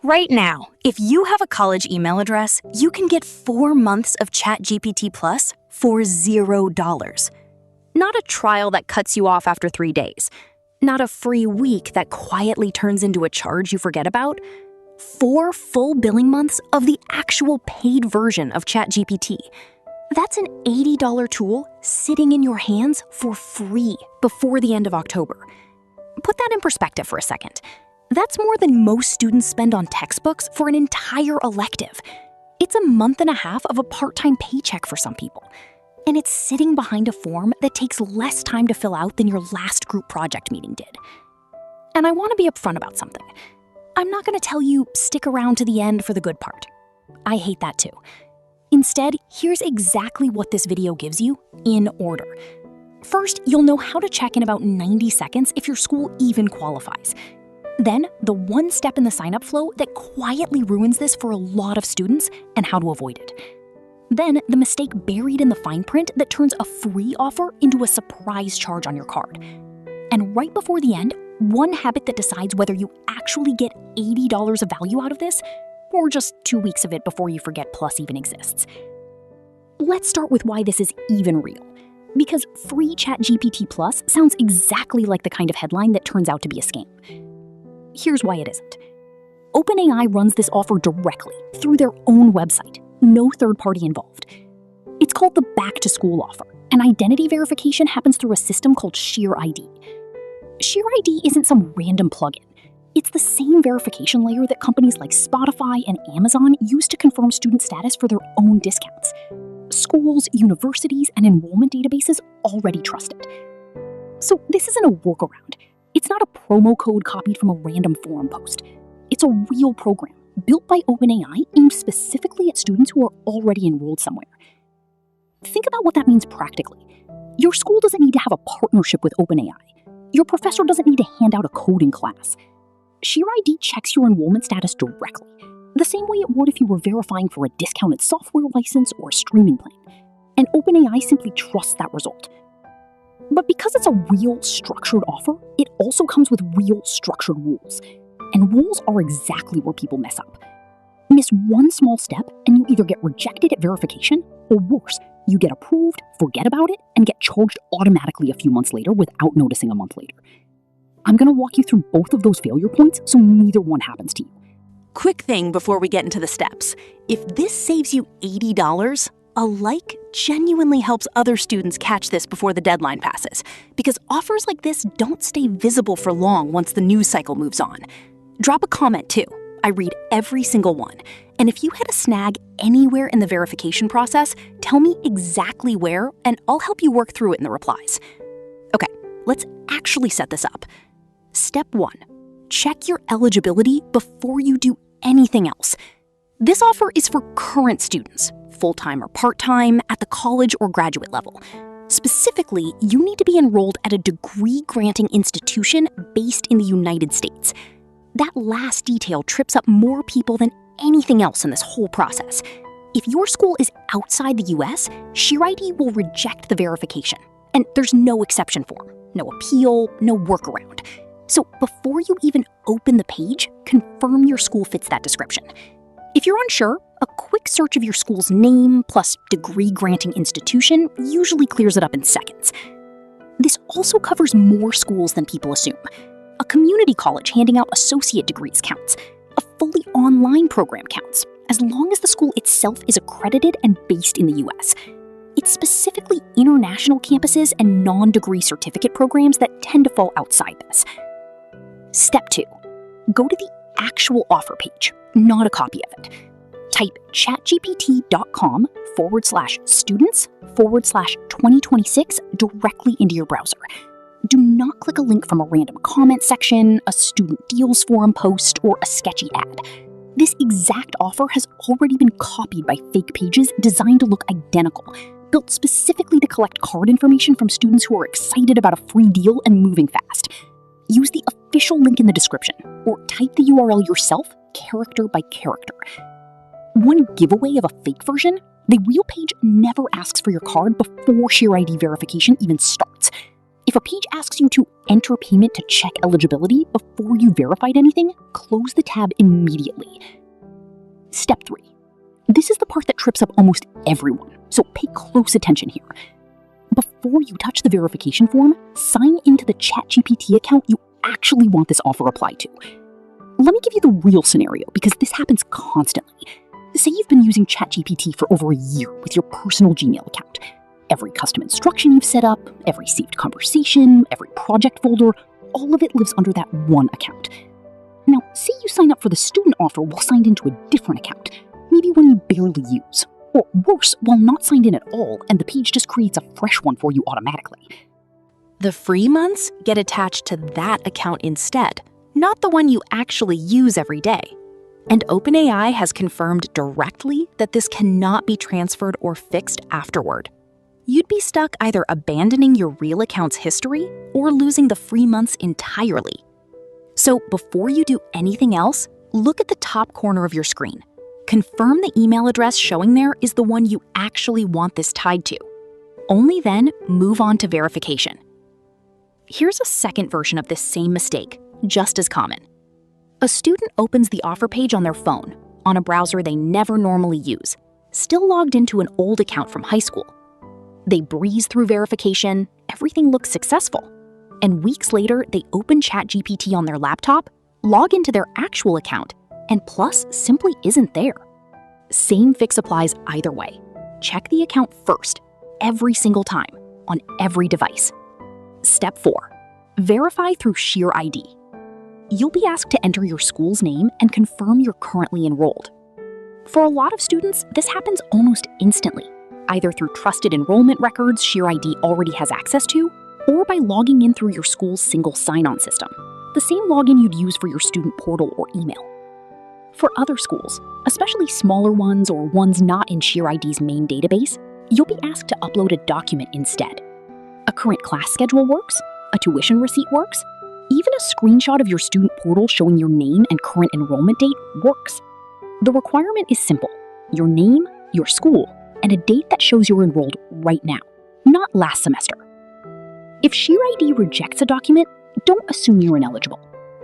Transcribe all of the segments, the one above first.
Right now, if you have a college email address, you can get 4 months of ChatGPT Plus for $0. Not a trial that cuts you off after 3 days. Not a free week that quietly turns into a charge you forget about. 4 full billing months of the actual paid version of ChatGPT. That's an $80 tool sitting in your hands for free before the end of October. Put that in perspective for a second. That's more than most students spend on textbooks for an entire elective. It's a month and a half of a part-time paycheck for some people. And it's sitting behind a form that takes less time to fill out than your last group project meeting did. And I want to be upfront about something. I'm not going to tell you stick around to the end for the good part. I hate that too. Instead, here's exactly what this video gives you in order. First, you'll know how to check in about 90 seconds if your school even qualifies. Then, the one step in the sign-up flow that quietly ruins this for a lot of students and how to avoid it. Then, the mistake buried in the fine print that turns a free offer into a surprise charge on your card. And right before the end, one habit that decides whether you actually get $80 of value out of this, or just 2 weeks of it before you forget Plus even exists. Let's start with why this is even real. Because free ChatGPT Plus sounds exactly like the kind of headline that turns out to be a scam. Here's why it isn't. OpenAI runs this offer directly through their own website, no third party involved. It's called the Back to School offer, and identity verification happens through a system called Sheer ID. Sheer ID isn't some random plugin. It's the same verification layer that companies like Spotify and Amazon use to confirm student status for their own discounts. Schools, universities, and enrollment databases already trust it. So this isn't a workaround. It's not a promo code copied from a random forum post. It's a real program built by OpenAI aimed specifically at students who are already enrolled somewhere. Think about what that means practically. Your school doesn't need to have a partnership with OpenAI. Your professor doesn't need to hand out a code in class. Sheer ID checks your enrollment status directly, the same way it would if you were verifying for a discounted software license or a streaming plan. And OpenAI simply trusts that result. But because it's a real structured offer, it also comes with real structured rules. And rules are exactly where people mess up. Miss one small step and you either get rejected at verification, or worse, you get approved, forget about it, and get charged automatically a few months later without noticing a month later. I'm going to walk you through both of those failure points so neither one happens to you. Quick thing before we get into the steps. If this saves you $80, a like genuinely helps other students catch this before the deadline passes, because offers like this don't stay visible for long once the news cycle moves on. Drop a comment too. I read every single one. And if you hit a snag anywhere in the verification process, tell me exactly where, and I'll help you work through it in the replies. Okay, let's actually set this up. Step 1. Check your eligibility before you do anything else. This offer is for current students, full-time or part-time, at the college or graduate level. Specifically, you need to be enrolled at a degree-granting institution based in the United States. That last detail trips up more people than anything else in this whole process. If your school is outside the US, Sheer ID will reject the verification. And there's no exception form, no appeal, no workaround. So before you even open the page, confirm your school fits that description. If you're unsure, a quick search of your school's name plus degree-granting institution usually clears it up in seconds. This also covers more schools than people assume. A community college handing out associate degrees counts. A fully online program counts, as long as the school itself is accredited and based in the US. It's specifically international campuses and non-degree certificate programs that tend to fall outside this. Step 2. Go to the actual offer page, not a copy of it. Type chatgpt.com/students/2026 directly into your browser. Do not click a link from a random comment section, a student deals forum post, or a sketchy ad. This exact offer has already been copied by fake pages designed to look identical, built specifically to collect card information from students who are excited about a free deal and moving fast. Use the official link in the description, or type the URL yourself, character by character. One giveaway of a fake version, the real page never asks for your card before Sheer ID verification even starts. If a page asks you to enter payment to check eligibility before you verified anything, close the tab immediately. Step 3. This is the part that trips up almost everyone, so pay close attention here. Before you touch the verification form, sign into the ChatGPT account you actually want this offer applied to. Let me give you the real scenario, because this happens constantly. Say you've been using ChatGPT for over a year with your personal Gmail account. Every custom instruction you've set up, every saved conversation, every project folder, all of it lives under that one account. Now, say you sign up for the student offer while signed into a different account, maybe one you barely use. Or worse, while not signed in at all, and the page just creates a fresh one for you automatically. The free months get attached to that account instead, not the one you actually use every day. And OpenAI has confirmed directly that this cannot be transferred or fixed afterward. You'd be stuck either abandoning your real account's history or losing the free months entirely. So before you do anything else, look at the top corner of your screen. Confirm the email address showing there is the one you actually want this tied to. Only then, move on to verification. Here's a second version of this same mistake, just as common. A student opens the offer page on their phone, on a browser they never normally use, still logged into an old account from high school. They breeze through verification, everything looks successful. And weeks later, they open ChatGPT on their laptop, log into their actual account, and Plus simply isn't there. Same fix applies either way. Check the account first, every single time, on every device. Step 4. Verify through Sheer ID. You'll be asked to enter your school's name and confirm you're currently enrolled. For a lot of students, this happens almost instantly, either through trusted enrollment records Sheer ID already has access to, or by logging in through your school's single sign-on system, the same login you'd use for your student portal or email. For other schools, especially smaller ones or ones not in Sheer ID's main database, you'll be asked to upload a document instead. A current class schedule works, a tuition receipt works, even a screenshot of your student portal showing your name and current enrollment date works. The requirement is simple: your name, your school, and a date that shows you're enrolled right now, not last semester. If Sheer ID rejects a document, don't assume you're ineligible.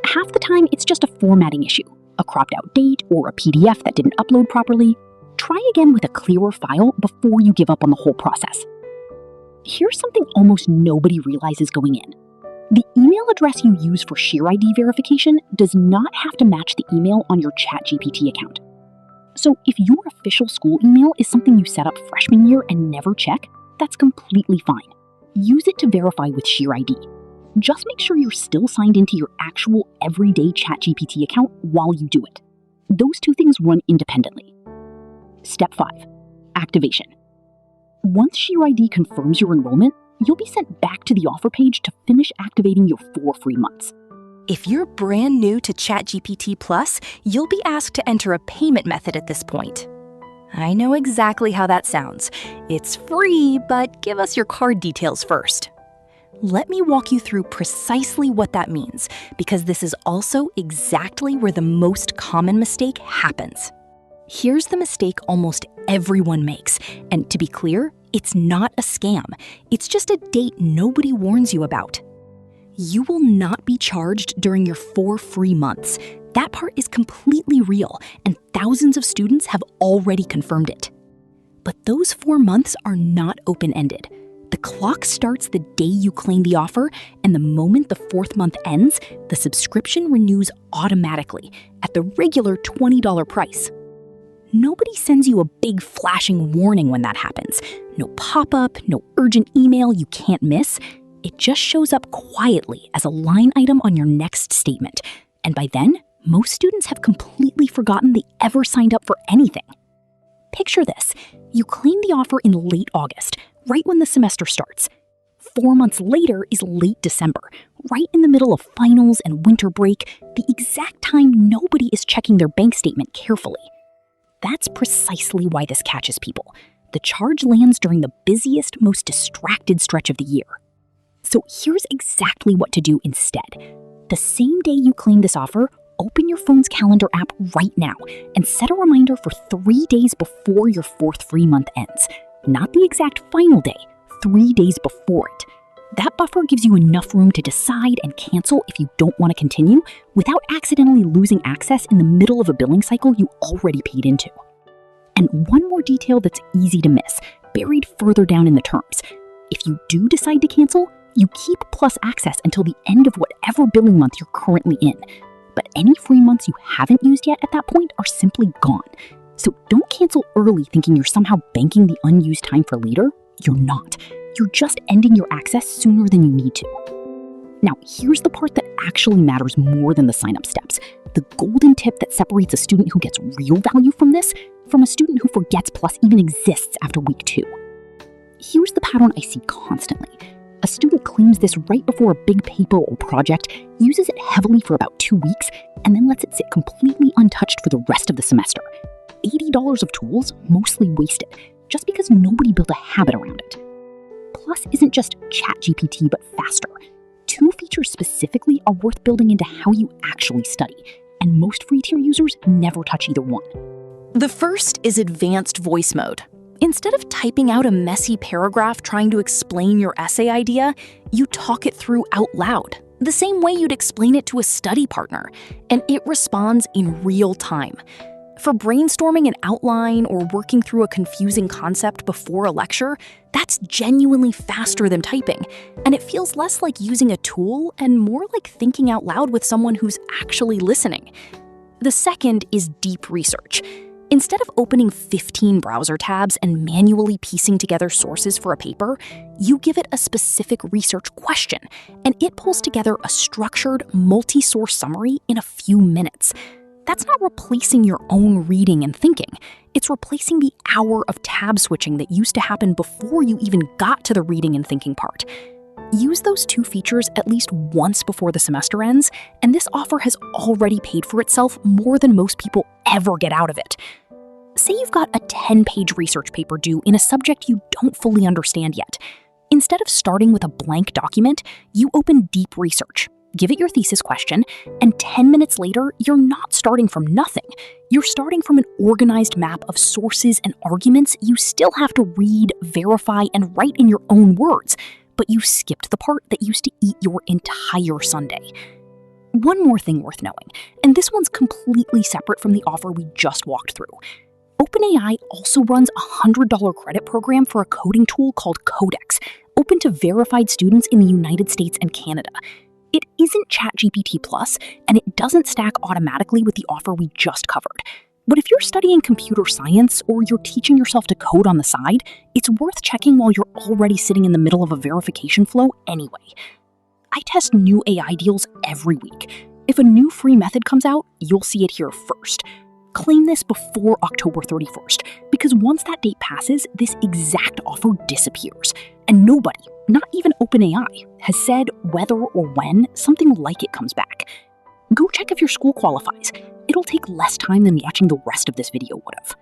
Half the time, it's just a formatting issue, a cropped out date, or a PDF that didn't upload properly. Try again with a clearer file before you give up on the whole process. Here's something almost nobody realizes going in. The email address you use for Sheer ID verification does not have to match the email on your ChatGPT account. So if your official school email is something you set up freshman year and never check, that's completely fine. Use it to verify with Sheer ID. Just make sure you're still signed into your actual everyday ChatGPT account while you do it. Those two things run independently. Step 5. Activation. Once Sheer ID confirms your enrollment, you'll be sent back to the offer page to finish activating your 4 free months. If you're brand new to ChatGPT Plus, you'll be asked to enter a payment method at this point. I know exactly how that sounds. It's free, but give us your card details first. Let me walk you through precisely what that means, because this is also exactly where the most common mistake happens. Here's the mistake almost everyone makes, and to be clear, it's not a scam. It's just a date nobody warns you about. You will not be charged during your 4 free months. That part is completely real, and thousands of students have already confirmed it. But those 4 months are not open-ended. The clock starts the day you claim the offer, and the moment the 4th month ends, the subscription renews automatically at the regular $20 price. Nobody sends you a big flashing warning when that happens. No pop-up, no urgent email you can't miss. It just shows up quietly as a line item on your next statement. And by then, most students have completely forgotten they ever signed up for anything. Picture this. You claim the offer in late August, right when the semester starts. 4 months later is late December, right in the middle of finals and winter break, the exact time nobody is checking their bank statement carefully. That's precisely why this catches people. The charge lands during the busiest, most distracted stretch of the year. So here's exactly what to do instead. The same day you claim this offer, open your phone's calendar app right now and set a reminder for 3 days before your 4th free month ends. Not the exact final day, 3 days before it. That buffer gives you enough room to decide and cancel if you don't want to continue without accidentally losing access in the middle of a billing cycle you already paid into. And one more detail that's easy to miss, buried further down in the terms. If you do decide to cancel, you keep Plus access until the end of whatever billing month you're currently in. But any free months you haven't used yet at that point are simply gone. So don't cancel early thinking you're somehow banking the unused time for later. You're not. You're just ending your access sooner than you need to. Now, here's the part that actually matters more than the sign-up steps. The golden tip that separates a student who gets real value from this from a student who forgets Plus even exists after week 2. Here's the pattern I see constantly. A student claims this right before a big paper or project, uses it heavily for about 2 weeks, and then lets it sit completely untouched for the rest of the semester. $80 of tools, mostly wasted, just because nobody built a habit around it. Plus isn't just ChatGPT, but faster. 2 features specifically are worth building into how you actually study, and most free tier users never touch either one. The first is advanced voice mode. Instead of typing out a messy paragraph trying to explain your essay idea, you talk it through out loud, the same way you'd explain it to a study partner, and it responds in real time. For brainstorming an outline or working through a confusing concept before a lecture, that's genuinely faster than typing, and it feels less like using a tool and more like thinking out loud with someone who's actually listening. The second is deep research. Instead of opening 15 browser tabs and manually piecing together sources for a paper, you give it a specific research question, and it pulls together a structured, multi-source summary in a few minutes. That's not replacing your own reading and thinking. It's replacing the hour of tab switching that used to happen before you even got to the reading and thinking part. Use those 2 features at least once before the semester ends, and this offer has already paid for itself more than most people ever get out of it. Say you've got a 10-page research paper due in a subject you don't fully understand yet. Instead of starting with a blank document, you open deep research, give it your thesis question, and 10 minutes later, you're not starting from nothing. You're starting from an organized map of sources and arguments you still have to read, verify, and write in your own words, but you skipped the part that used to eat your entire Sunday. One more thing worth knowing, and this one's completely separate from the offer we just walked through. OpenAI also runs a $100 credit program for a coding tool called Codex, open to verified students in the United States and Canada. It isn't ChatGPT Plus, and it doesn't stack automatically with the offer we just covered. But if you're studying computer science or you're teaching yourself to code on the side, it's worth checking while you're already sitting in the middle of a verification flow anyway. I test new AI deals every week. If a new free method comes out, you'll see it here first. Claim this before October 31st, because once that date passes, this exact offer disappears. And nobody, not even OpenAI, has said whether or when something like it comes back. Go check if your school qualifies. It'll take less time than watching the rest of this video would have.